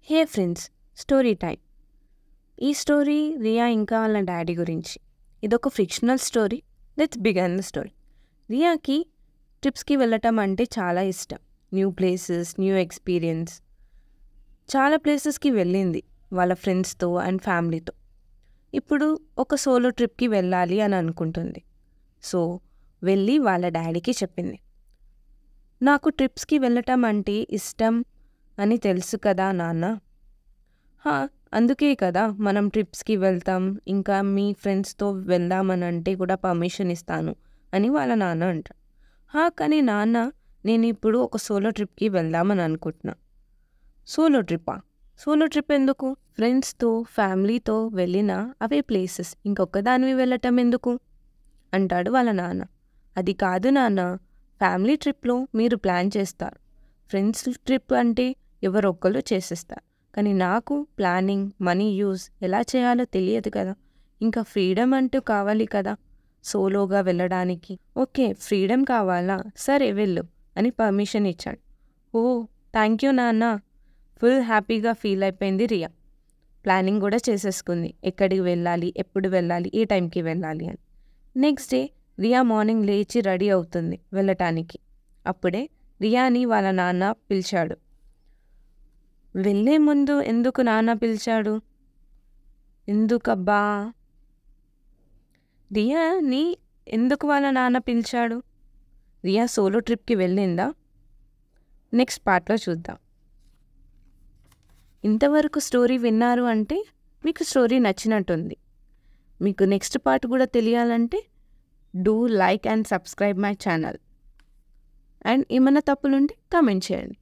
హే friends, story time. ఈ story Riya ఇంకా వాళ్ళ డాడీ గురించి. ఇదొక fictional story. Let's begin the story. రియాకి ట్రిప్స్కి వెళ్ళటం అంటే చాలా ఇష్టం. New places, new experience. చాలా ప్లేసెస్కి వెళ్ళింది వాళ్ళ ఫ్రెండ్స్తో అండ్ ఫ్యామిలీతో. ఇప్పుడు ఒక సోలో ట్రిప్కి వెళ్ళాలి అని అనుకుంటుంది. సో వెళ్ళి వాళ్ళ డాడీకి చెప్పింది, నాకు ట్రిప్స్కి వెళ్ళటం అంటే ఇష్టం అని తెలుసు కదా నాన్న. అందుకే కదా మనం ట్రిప్స్కి వెళ్తాం, ఇంకా మీ ఫ్రెండ్స్తో వెళ్దామని అంటే కూడా పర్మిషన్ ఇస్తాను అని వాళ్ళ నాన్న అంటారు. కానీ నాన్న, నేను ఇప్పుడు ఒక సోలో ట్రిప్కి వెళ్దామని అనుకుంటున్నా. సోలో ట్రిప్పా? సోలో ట్రిప్ ఎందుకు? ఫ్రెండ్స్తో ఫ్యామిలీతో వెళ్ళినా అవే ప్లేసెస్, ఇంకొకదానివి వెళ్ళటం ఎందుకు అంటాడు వాళ్ళ నాన్న. అది కాదు నాన్న, ఫ్యామిలీ ట్రిప్లో మీరు ప్లాన్ చేస్తారు, ఫ్రెండ్స్ ట్రిప్ అంటే ఎవరొక్కరు చేసేస్తారు. కానీ నాకు ప్లానింగ్, మనీ యూజ్ ఎలా చేయాలో తెలియదు కదా. ఇంకా ఫ్రీడమ్ అంటూ కావాలి కదా సోలోగా వెళ్ళడానికి. ఓకే, ఫ్రీడమ్ కావాలా, సరే వెళ్ళు అని పర్మిషన్ ఇచ్చాడు. ఓ థ్యాంక్ యూ నాన్న. ఫుల్ హ్యాపీగా ఫీల్ అయిపోయింది రియా. ప్లానింగ్ కూడా చేసేసుకుంది, ఎక్కడికి వెళ్ళాలి, ఎప్పుడు వెళ్ళాలి, ఏ టైంకి వెళ్ళాలి అని. నెక్స్ట్ డే రియా మార్నింగ్ లేచి రెడీ అవుతుంది వెళ్ళటానికి. అప్పుడే రియాని వాళ్ళ నాన్న పిలిచాడు. వెళ్ళే ముందు ఎందుకు నాన్న పిలిచాడు? ఎందుకబ్బా? రియాని ఎందుకు వాళ్ళ నాన్న పిలిచాడు? రియా సోలో ట్రిప్కి వెళ్ళిందా? నెక్స్ట్ పార్ట్లో చూద్దాం. ఇంతవరకు స్టోరీ విన్నారు అంటే మీకు స్టోరీ నచ్చినట్టుంది. మీకు నెక్స్ట్ పార్ట్ కూడా తెలియాలంటే do like and subscribe my channel. And ఏమైనా తప్పులుంటే కామెంట్ చేయండి.